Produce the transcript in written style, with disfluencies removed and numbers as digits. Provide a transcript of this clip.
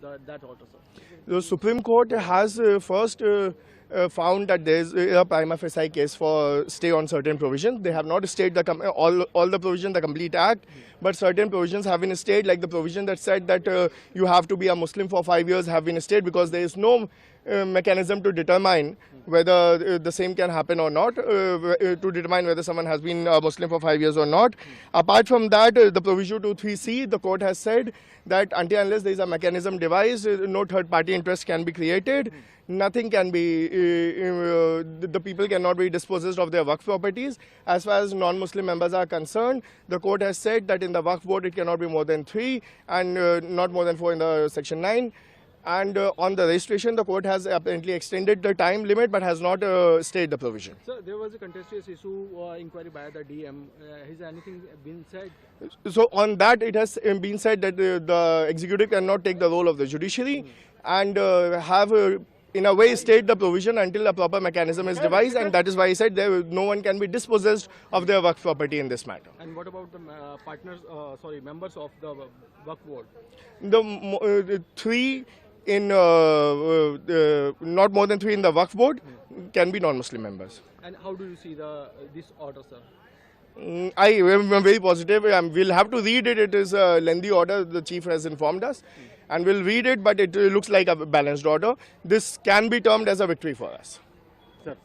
that order, sir? The Supreme Court has first found that there is a prima facie case for stay on certain provisions. They have not stayed all the provisions, the complete act, but certain provisions have been stayed, like the provision that said that you have to be a Muslim for 5 years have been stayed because there is no mechanism to determine whether the same can happen or not, to determine whether someone has been a Muslim for 5 years or not. Apart from that, the provision 23C, the court has said that until unless there is a mechanism devised, no third-party interest can be created. Nothing can be, the people cannot be dispossessed of their Waqf properties. As far as non-Muslim members are concerned, the court has said that in the Waqf board it cannot be more than 3 and not more than 4 in the section 9. And on the registration, the court has apparently extended the time limit but has not stayed the provision. Sir, there was a contentious issue inquiry by the DM. Has anything been said? So on that, it has been said that the executive cannot take the role of the judiciary and have in a way state the provision until a proper mechanism is devised, and that is why I said no one can be dispossessed of their Waqf property in this matter. And what about the members of the Waqf board? The 3 in not more than 3 in the Waqf board can be non-Muslim members. And how do you see this order, sir? I am very positive. We'll have to read it. It is a lengthy order, the chief has informed us. And we'll read it, but it looks like a balanced order. This can be termed as a victory for us. Sir.